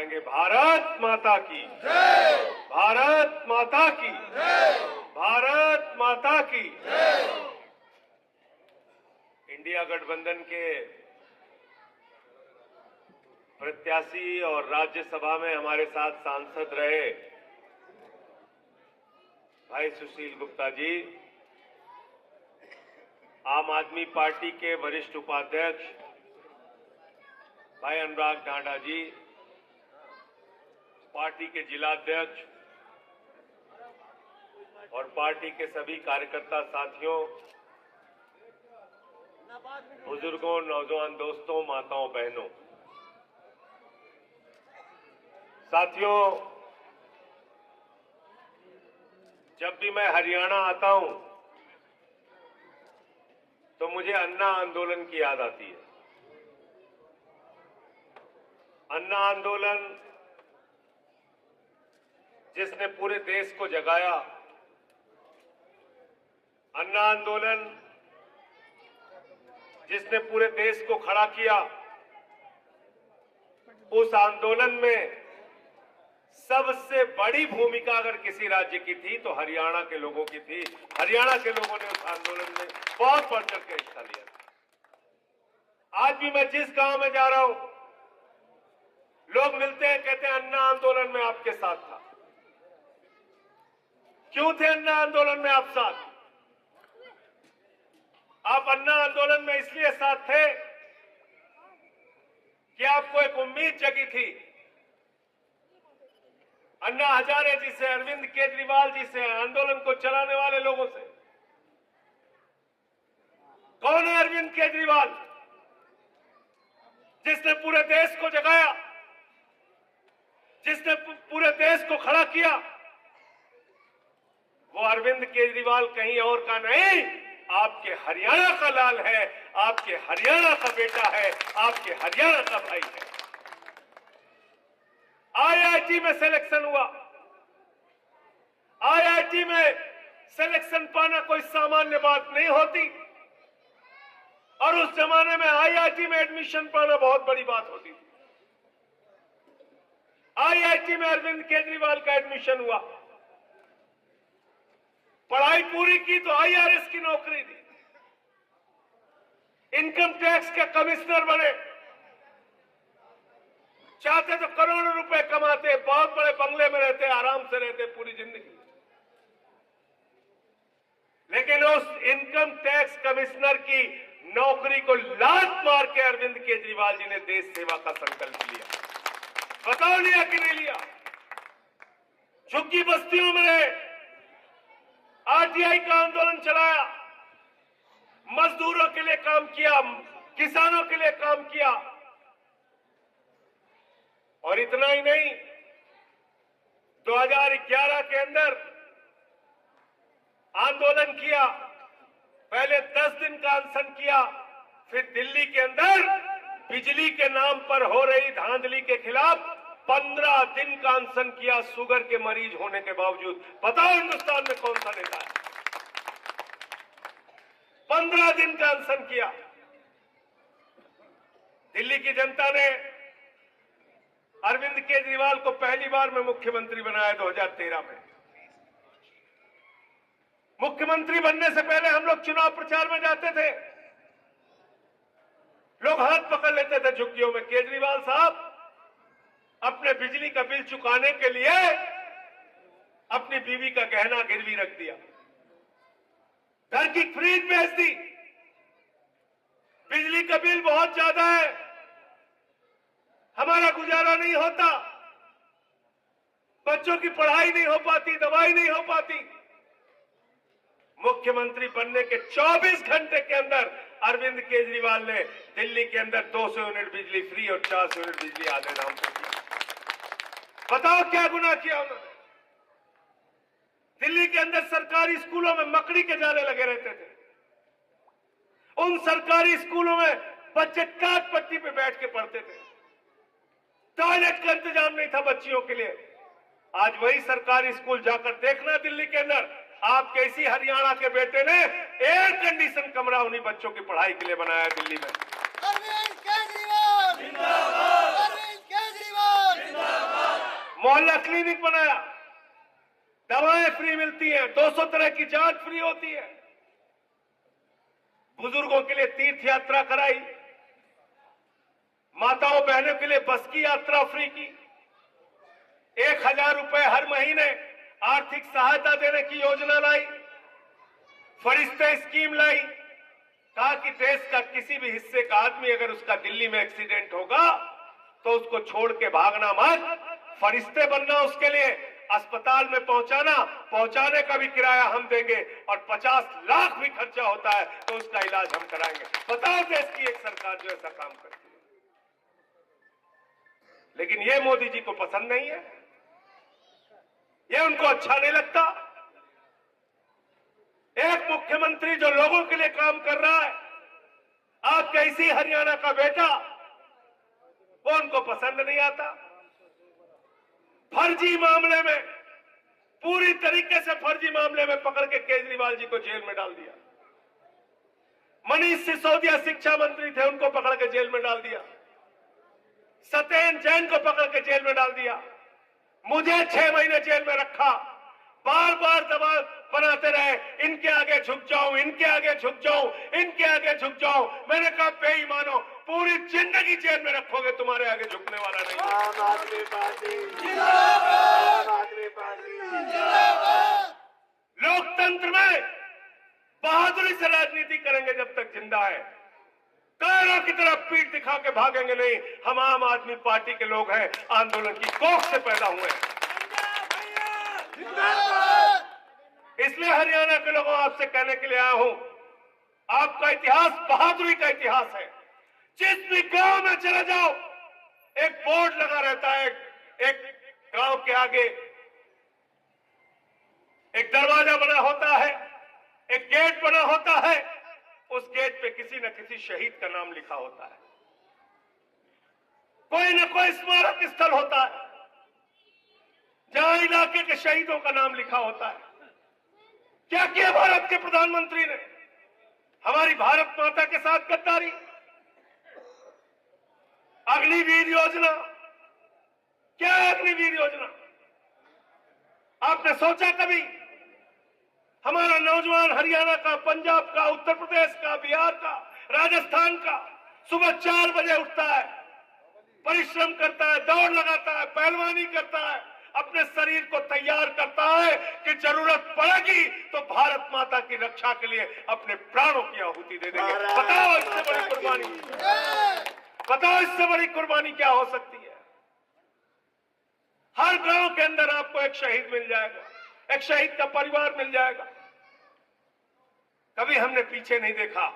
लगाएंगे। भारत माता की जय, भारत माता की जय, भारत माता की जय। इंडिया गठबंधन के प्रत्याशी और राज्यसभा में हमारे साथ सांसद रहे भाई सुशील गुप्ता जी, आम आदमी पार्टी के वरिष्ठ उपाध्यक्ष भाई अनुराग ढांडा जी, पार्टी के जिलाध्यक्ष और पार्टी के सभी कार्यकर्ता साथियों, बुजुर्गों, नौजवान दोस्तों, माताओं, बहनों, साथियों, जब भी मैं हरियाणा आता हूं तो मुझे अन्ना आंदोलन की याद आती है। अन्ना आंदोलन जिसने पूरे देश को जगाया, अन्ना आंदोलन जिसने पूरे देश को खड़ा किया, उस आंदोलन में सबसे बड़ी भूमिका अगर किसी राज्य की थी तो हरियाणा के लोगों की थी। हरियाणा के लोगों ने उस आंदोलन में बहुत बढ़ चढ़ के हिस्सा लिया। आज भी मैं जिस गांव में जा रहा हूं, लोग मिलते हैं, कहते हैं अन्ना आंदोलन में आपके साथ था। क्यों थे अन्ना आंदोलन में आप साथ? आप अन्ना आंदोलन में इसलिए साथ थे कि आपको एक उम्मीद जगी थी। अन्ना हजारे जी से, अरविंद केजरीवाल जी से, आंदोलन को चलाने वाले लोगों से। कौन है अरविंद केजरीवाल? जिसने पूरे देश को जगाया, जिसने पूरे देश को खड़ा किया। वो अरविंद केजरीवाल कहीं और का नहीं, आपके हरियाणा का लाल है, आपके हरियाणा का बेटा है, आपके हरियाणा का भाई है। आईआईटी में सिलेक्शन हुआ। आईआईटी में सिलेक्शन पाना कोई सामान्य बात नहीं होती, और उस जमाने में आईआईटी में एडमिशन पाना बहुत बड़ी बात होती थी। आईआईटी में अरविंद केजरीवाल का एडमिशन हुआ। पढ़ाई पूरी की तो आईआरएस की नौकरी दी, इनकम टैक्स के कमिश्नर बने। चाहते तो करोड़ों रुपए कमाते, बहुत बड़े बंगले में रहते, आराम से रहते पूरी जिंदगी। लेकिन उस इनकम टैक्स कमिश्नर की नौकरी को लात मार के अरविंद केजरीवाल जी ने देश सेवा का संकल्प लिया। बताओ लिया कि नहीं लिया? झुग्गी बस्तियों में रहे, आरटीआई का आंदोलन चलाया, मजदूरों के लिए काम किया, किसानों के लिए काम किया। और इतना ही नहीं, 2011 के अंदर आंदोलन किया। पहले 10 दिन का अनशन किया, फिर दिल्ली के अंदर बिजली के नाम पर हो रही धांधली के खिलाफ 15 दिन का अनशन किया, शुगर के मरीज होने के बावजूद। बताओ हिंदुस्तान में कौन सा नेता है? 15 दिन का अनशन किया। दिल्ली की जनता ने अरविंद केजरीवाल को पहली बार में मुख्यमंत्री बनाया 2013 में। मुख्यमंत्री बनने से पहले हम लोग चुनाव प्रचार में जाते थे, लोग हाथ पकड़ लेते थे झुग्गियों में। केजरीवाल साहब अपने बिजली का बिल चुकाने के लिए अपनी बीवी का गहना गिरवी रख दिया, घर की फ्रीज बेच दी। बिजली का बिल बहुत ज्यादा है, हमारा गुजारा नहीं होता, बच्चों की पढ़ाई नहीं हो पाती, दवाई नहीं हो पाती। मुख्यमंत्री बनने के 24 घंटे के अंदर अरविंद केजरीवाल ने दिल्ली के अंदर 200 यूनिट बिजली फ्री और 400 यूनिट बिजली आधे दाम पर दिया। बताओ क्या गुनाह किया उन्होंने? दिल्ली के अंदर सरकारी स्कूलों में मकड़ी के जाले लगे रहते थे। उन सरकारी स्कूलों में बच्चे काट पट्टी पे बैठ के पढ़ते थे, टॉयलेट का इंतजाम नहीं था बच्चियों के लिए। आज वही सरकारी स्कूल जाकर देखना, दिल्ली के अंदर आपके इसी हरियाणा के बेटे ने एयर कंडीशन कमरा उन्हीं बच्चों की पढ़ाई के लिए बनाया दिल्ली में। अरविंद केजरीवाल जिंदाबाद, अरविंद केजरीवाल जिंदाबाद। मोहल्ला क्लिनिक बनाया, दवाएं फ्री मिलती हैं, 200 तरह की जांच फ्री होती है, बुजुर्गों के लिए तीर्थ यात्रा कराई, माताओं बहनों के लिए बस की यात्रा फ्री की, 1000 रुपए हर महीने आर्थिक सहायता देने की योजना लाई, फरिश्ते स्कीम लाई। कहा कि देश का किसी भी हिस्से का आदमी अगर उसका दिल्ली में एक्सीडेंट होगा तो उसको छोड़ के भागना मत, फरिश्ते बनना, उसके लिए अस्पताल में पहुंचाने का भी किराया हम देंगे और 50 लाख भी खर्चा होता है तो उसका इलाज हम कराएंगे। बताओ देश की एक सरकार जो ऐसा काम करती है। लेकिन ये मोदी जी को पसंद नहीं है, ये उनको अच्छा नहीं लगता। एक मुख्यमंत्री जो लोगों के लिए काम कर रहा है, आपके इसी हरियाणा का बेटा, वो उनको पसंद नहीं आता। फर्जी मामले में, पूरी तरीके से फर्जी मामले में पकड़ के केजरीवाल जी को जेल में डाल दिया। मनीष सिसोदिया शिक्षा मंत्री थे, उनको पकड़ के जेल में डाल दिया। सत्येंद्र जैन को पकड़ के जेल में डाल दिया। मुझे 6 महीने जेल में रखा, बार बार दबाव बनाते रहे, इनके आगे झुक जाऊं, इनके आगे झुक जाऊं, इनके आगे झुक जाऊं। मैंने कहा बेईमानो, पूरी जिंदगी जेल में रखोगे, तुम्हारे आगे झुकने वाला नहीं। आम आदमी पार्टी जिंदाबाद, आम आदमी पार्टी जिंदाबाद। लोकतंत्र में बहादुरी से राजनीति करेंगे जब तक जिंदा है, कायरों की तरफ पीठ दिखा के भागेंगे नहीं। हम आम आदमी पार्टी के लोग हैं, आंदोलन की कोख से पैदा हुए हैं। इसलिए हरियाणा के लोगों आपसे कहने के लिए आया हूं, आपका इतिहास बहादुरी का इतिहास है। जिस भी गांव में चले जाओ, एक बोर्ड लगा रहता है, एक गांव के आगे एक दरवाजा बना होता है, एक गेट बना होता है, उस गेट पे किसी न किसी शहीद का नाम लिखा होता है, कोई न कोई स्मारक स्थल होता है जहां इलाके के शहीदों का नाम लिखा होता है। क्या किया भारत के प्रधानमंत्री ने? हमारी भारत माता के साथ गद्दारी। अग्निवीर योजना, क्या है अग्निवीर योजना? आपने सोचा कभी? हमारा नौजवान हरियाणा का, पंजाब का, उत्तर प्रदेश का, बिहार का, राजस्थान का सुबह 4 बजे उठता है, परिश्रम करता है, दौड़ लगाता है, पहलवानी करता है, अपने शरीर को तैयार करता है कि जरूरत पड़ेगी तो भारत माता की रक्षा के लिए अपने प्राणों की आहुति दे देंगे। बताओ इससे बड़ी कुर्बानी, बताओ इससे बड़ी कुर्बानी क्या हो सकती है? हर गांव के अंदर आपको एक शहीद मिल जाएगा, एक शहीद का परिवार मिल जाएगा। कभी हमने पीछे नहीं देखा,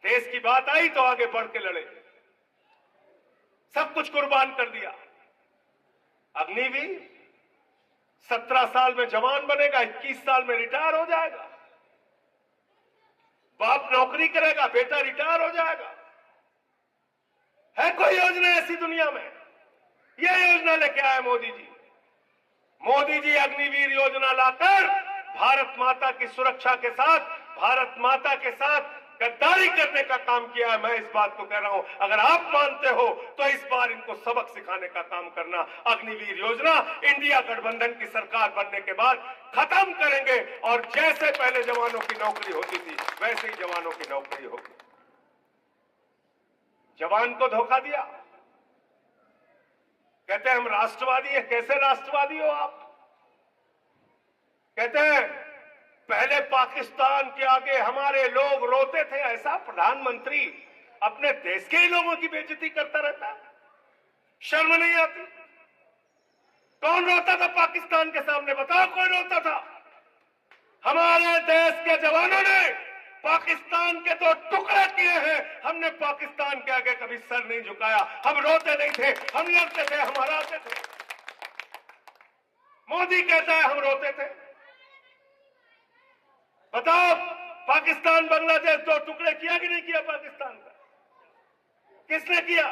देश की बात आई तो आगे बढ़ के लड़े, सब कुछ कुर्बान कर दिया। अग्निवीर 17 साल में जवान बनेगा, 21 साल में रिटायर हो जाएगा। बाप नौकरी करेगा, बेटा रिटायर हो जाएगा। है कोई योजना ऐसी दुनिया में? यह योजना लेके आए मोदी जी। मोदी जी अग्निवीर योजना लाकर भारत माता की सुरक्षा के साथ, भारत माता के साथ गद्दारी करने का काम किया है। मैं इस बात को कह रहा हूं, अगर आप मानते हो तो इस बार इनको सबक सिखाने का काम करना। अग्निवीर योजना इंडिया गठबंधन की सरकार बनने के बाद खत्म करेंगे और जैसे पहले जवानों की नौकरी होती थी वैसे ही जवानों की नौकरी होगी। जवान को धोखा दिया, कहते हैं हम राष्ट्रवादी हैं। कैसे राष्ट्रवादी हो आप? कहते हैं पहले पाकिस्तान के आगे हमारे लोग रोते थे। ऐसा प्रधानमंत्री अपने देश के ही लोगों की बेइज्जती करता रहता है, शर्म नहीं आती? कौन रोता था पाकिस्तान के सामने? बताओ कौन रोता था? हमारे देश के जवानों ने पाकिस्तान के 2 टुकड़े किए हैं। हमने पाकिस्तान के आगे कभी सर नहीं झुकाया। हम रोते नहीं थे, हम लड़ते थे, हम हराते थे। मोदी कहता है हम रोते थे। बताओ पाकिस्तान बांग्लादेश 2 टुकड़े किया कि नहीं किया पाकिस्तान का? किसने किया?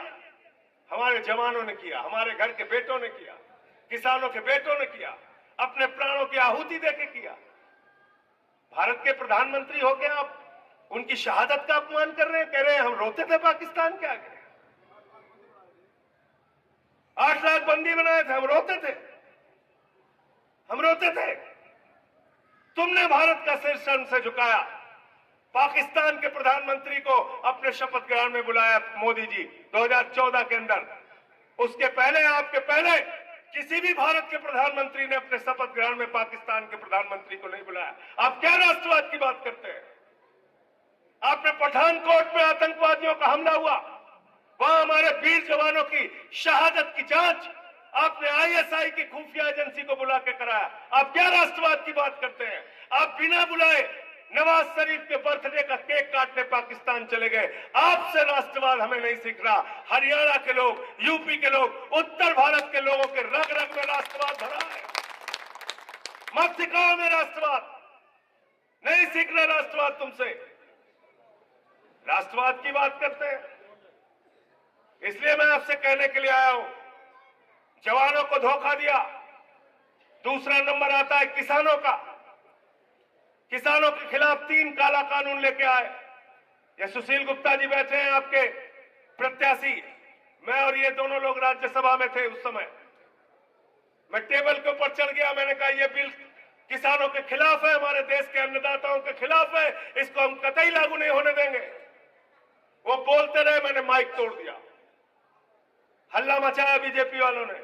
हमारे जवानों ने किया, हमारे घर के बेटों ने किया, किसानों के बेटों ने किया, अपने प्राणों की आहुति देके किया। भारत के प्रधानमंत्री होके आप उनकी शहादत का अपमान कर रहे हैं, कह रहे हैं हम रोते थे पाकिस्तान के आगे। 8 लाख पाबंदी बनाए थे, हम रोते थे, हम रोते थे। तुमने भारत का सिर शर्म से झुकाया। पाकिस्तान के प्रधानमंत्री को अपने शपथ ग्रहण में बुलाया मोदी जी 2014 के अंदर। उसके पहले, आपके पहले किसी भी भारत के प्रधानमंत्री ने अपने शपथ ग्रहण में पाकिस्तान के प्रधानमंत्री को नहीं बुलाया। आप क्या राष्ट्रवाद की बात करते हैं? आपने पठानकोट में आतंकवादियों का हमला हुआ, वहां हमारे वीर जवानों की शहादत की जांच आपने आईएसआई की खुफिया एजेंसी को बुला के कराया। आप क्या राष्ट्रवाद की बात करते हैं? आप बिना बुलाए नवाज शरीफ के बर्थडे का केक काटने पाकिस्तान चले गए। आपसे राष्ट्रवाद हमें नहीं सीख रहा। हरियाणा के लोग, यूपी के लोग, उत्तर भारत के लोगों के रग रग में राष्ट्रवाद भरा है। मत सिखाओ हमें राष्ट्रवाद, नहीं सीखना राष्ट्रवाद तुमसे। राष्ट्रवाद की बात करते हैं, इसलिए मैं आपसे कहने के लिए आया हूं, जवानों को धोखा दिया। दूसरा नंबर आता है किसानों का। किसानों के खिलाफ 3 काला कानून लेके आए। ये सुशील गुप्ता जी बैठे हैं, आपके प्रत्याशी। मैं और ये दोनों लोग राज्यसभा में थे उस समय। मैं टेबल के ऊपर चढ़ गया, मैंने कहा यह बिल किसानों के खिलाफ है, हमारे देश के अन्नदाताओं के खिलाफ है, इसको हम कतई लागू नहीं होने देंगे। वो बोलते रहे, मैंने माइक तोड़ दिया। हल्ला मचाया बीजेपी वालों ने।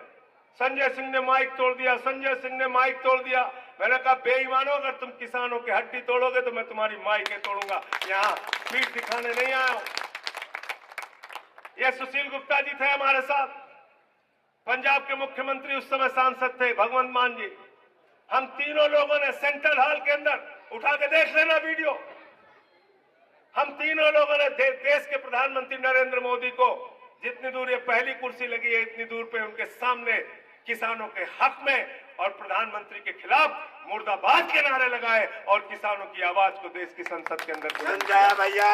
संजय सिंह ने माइक तोड़ दिया, संजय सिंह ने माइक तोड़ दिया। मैंने कहा बेईमानो, अगर तुम किसानों की हड्डी तोड़ोगे तो मैं तुम्हारी माइकें तोड़ूंगा। यहां पीठ दिखाने नहीं आया हूं। ये सुशील गुप्ता जी थे हमारे साथ, पंजाब के मुख्यमंत्री उस समय सांसद थे भगवंत मान जी। हम तीनों लोगों ने सेंट्रल हॉल के अंदर, उठा के देख लेना वीडियो, हम तीनों लोगों ने देश के प्रधानमंत्री नरेंद्र मोदी को, जितनी दूर ये पहली कुर्सी लगी है इतनी दूर पे उनके सामने किसानों के हक में और प्रधानमंत्री के खिलाफ मुर्दाबाद के नारे लगाए और किसानों की आवाज को देश की संसद के अंदर बुलंद किया। भैया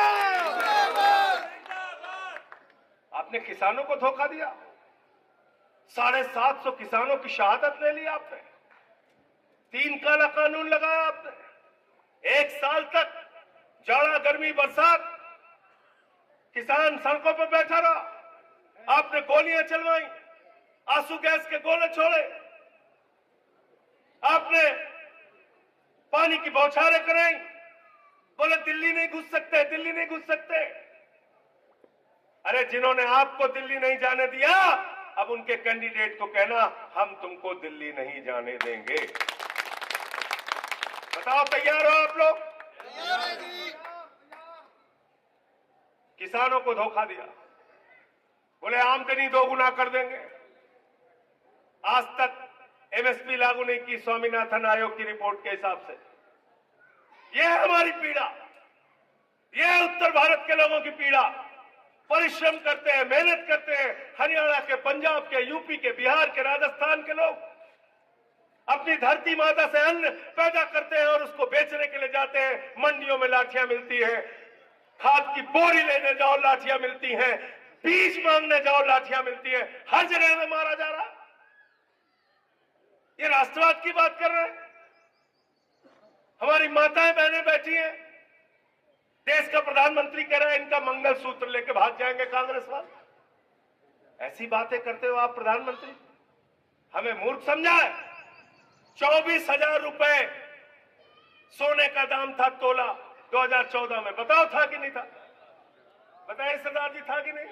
आपने किसानों को धोखा दिया। 750 किसानों की शहादत ले ली आपने। 3 काला कानून लगाया आपने। 1 साल तक जाड़ा, गर्मी, बरसात किसान सड़कों पर बैठा रहा। आपने गोलियां चलवाई, आंसू गैस के गोले छोड़े, आपने पानी की बौछारें कराई, बोले दिल्ली नहीं घुस सकते, दिल्ली नहीं घुस सकते। अरे जिन्होंने आपको दिल्ली नहीं जाने दिया, अब उनके कैंडिडेट को कहना हम तुमको दिल्ली नहीं जाने देंगे। बताओ तैयार हो आप लोग? किसानों को धोखा दिया, बोले आमदनी 2 गुना कर देंगे। आज तक एमएसपी लागू नहीं की स्वामीनाथन आयोग की रिपोर्ट के हिसाब से। यह है हमारी पीड़ा, यह है उत्तर भारत के लोगों की पीड़ा। परिश्रम करते हैं, मेहनत करते हैं, हरियाणा के, पंजाब के, यूपी के, बिहार के, राजस्थान के लोग अपनी धरती माता से अन्न पैदा करते हैं और उसको बेचने के लिए जाते हैं। मंडियों में लाठियां मिलती है, खाद की बोरी लेने जाओ लाठियां मिलती हैं, बीज मांगने जाओ लाठियां मिलती है, हर जगह में मारा जा रहा। ये राष्ट्रवाद की बात कर रहे हैं। हमारी माताएं बहनें बैठी हैं, देश का प्रधानमंत्री कह रहा है इनका मंगलसूत्र लेके भाग जाएंगे कांग्रेस वाले। ऐसी बातें करते हो आप प्रधानमंत्री, हमें मूर्ख समझा है। 24,000 रुपए सोने का दाम था तोला 2014 में। बताओ था कि नहीं था? बताइए सरदार जी, था कि नहीं?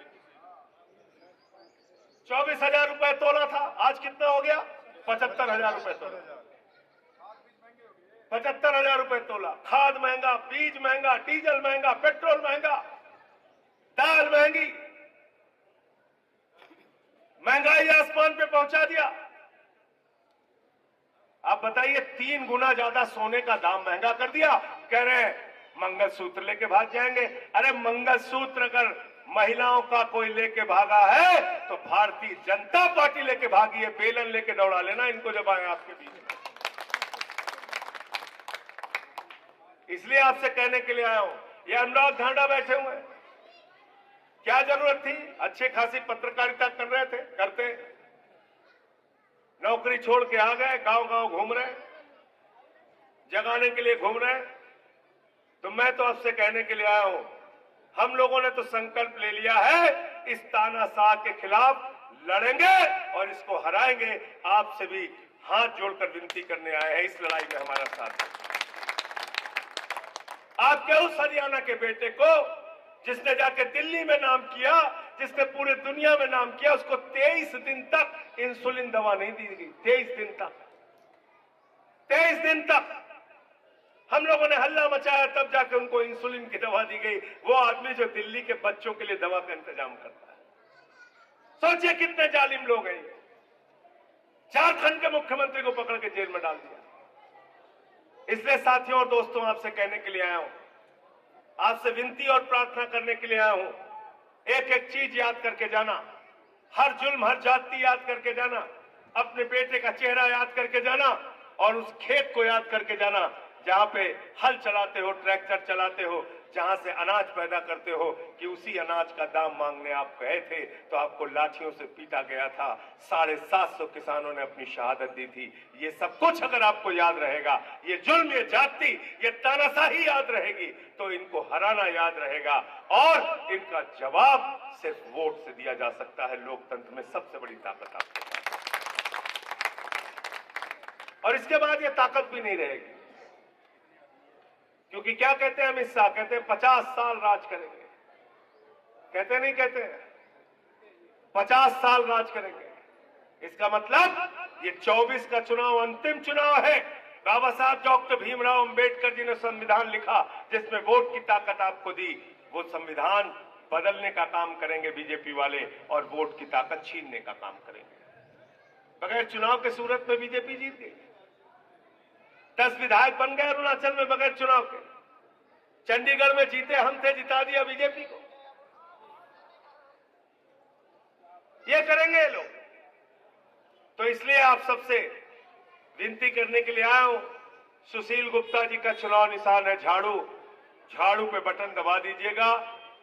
24,000 रुपए तोला था। आज कितना हो गया? 75,000 रुपए तोला। 75,000 रुपए तोला। खाद महंगा, बीज महंगा, डीजल महंगा, पेट्रोल महंगा, दाल महंगी, महंगाई आसमान पे पहुंचा दिया। आप बताइए, 3 गुना ज्यादा सोने का दाम महंगा कर दिया। कह रहे हैं मंगलसूत्र लेके भाग जाएंगे। अरे मंगलसूत्र अगर महिलाओं का कोई लेके भागा है तो भारतीय जनता पार्टी लेके भागी है। बेलन लेके दौड़ा लेना इनको जब आए आपके बीच में। इसलिए आपसे कहने के लिए आया हूं, ये अनुराग ढांडा बैठे हुए हैं, क्या जरूरत थी? अच्छे खासी पत्रकारिता कर रहे थे, करते, नौकरी छोड़ के आ गए, गांव गांव घूम रहे, जगाने के लिए घूम रहे। तो मैं तो आपसे कहने के लिए आया हूं, हम लोगों ने तो संकल्प ले लिया है इस तानाशाह के खिलाफ लड़ेंगे और इसको हराएंगे। आपसे भी हाथ जोड़कर विनती करने आए हैं, इस लड़ाई में हमारा साथ दें। आपके उस हरियाणा के बेटे को जिसने जाके दिल्ली में नाम किया, जिसने पूरे दुनिया में नाम किया, उसको 23 दिन तक इंसुलिन दवा नहीं दी गई। 23 दिन तक, 23 दिन तक हम लोगों ने हल्ला मचाया, तब जाके उनको इंसुलिन की दवा दी गई। वो आदमी जो दिल्ली के बच्चों के लिए दवा का इंतजाम करता है। सोचिए कितने जालिम लोग हैं। झारखंड के मुख्यमंत्री को पकड़ के जेल में डाल दिया। इसलिए साथियों और दोस्तों, आपसे कहने के लिए आया हूं, आपसे विनती और प्रार्थना करने के लिए आया हूं, एक एक चीज याद करके जाना, हर जुल्म, हर जाति याद करके जाना, अपने बेटे का चेहरा याद करके जाना और उस खेत को याद करके जाना जहां पे हल चलाते हो, ट्रैक्टर चलाते हो, जहां से अनाज पैदा करते हो, कि उसी अनाज का दाम मांगने आप गए थे तो आपको लाठियों से पीटा गया था। 750 किसानों ने अपनी शहादत दी थी। ये सब कुछ अगर आपको याद रहेगा, ये जुल्म, ये जाति, ये तानाशाही याद रहेगी, तो इनको हराना याद रहेगा और इनका जवाब सिर्फ वोट से दिया जा सकता है। लोकतंत्र में सबसे बड़ी ताकत आपके पास। और इसके बाद ये ताकत भी नहीं रहेगी, क्योंकि क्या कहते हैं अमित शाह? कहते हैं 50 साल राज करेंगे। कहते नहीं कहते? 50 साल राज करेंगे। इसका मतलब ये 24 का चुनाव अंतिम चुनाव है। बाबा साहब डॉक्टर भीमराव अंबेडकर जी ने संविधान लिखा जिसमें वोट की ताकत आपको दी। वो संविधान बदलने का काम करेंगे बीजेपी वाले और वोट की ताकत छीनने का काम करेंगे। बगैर चुनाव के सूरत में बीजेपी जीत गई। 10 विधायक बन गए अरुणाचल में बगैर चुनाव के। चंडीगढ़ में जीते हम थे, जिता दिया बीजेपी को। ये करेंगे ये लोग। तो इसलिए आप सबसे विनती करने के लिए आया हूं, सुशील गुप्ता जी का चुनाव निशान है झाड़ू। झाड़ू पे बटन दबा दीजिएगा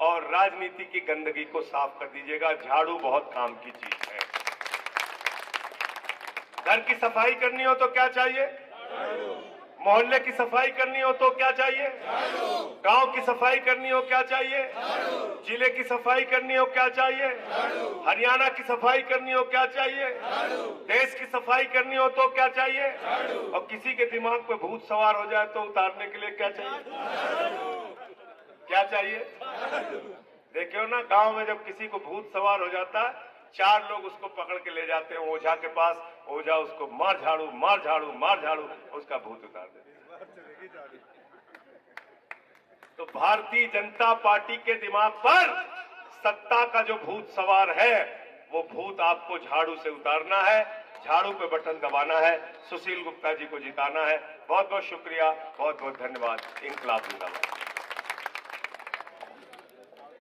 और राजनीति की गंदगी को साफ कर दीजिएगा। झाड़ू बहुत काम की चीज है। घर की सफाई करनी हो तो क्या चाहिए? मोहल्ले की सफाई करनी हो तो क्या चाहिए? गांव की सफाई करनी हो क्या चाहिए? जिले की सफाई करनी हो क्या चाहिए? हरियाणा की सफाई करनी हो क्या चाहिए? देश की सफाई करनी हो तो क्या चाहिए? और किसी के दिमाग पे भूत सवार हो जाए तो उतारने के लिए क्या चाहिए? क्या चाहिए? देखियो ना, गांव में जब किसी को भूत सवार हो जाता है, 4 लोग उसको पकड़ के ले जाते हैं ओझा के पास। ओझा उसको मार झाड़ू, मार झाड़ू, मार झाड़ू, उसका भूत उतार देते। तो भारतीय जनता पार्टी के दिमाग पर सत्ता का जो भूत सवार है, वो भूत आपको झाड़ू से उतारना है, झाड़ू पे बटन दबाना है, सुशील गुप्ता जी को जिताना है। बहुत बहुत शुक्रिया, बहुत बहुत धन्यवाद। इंकलाब जिंदाबाद।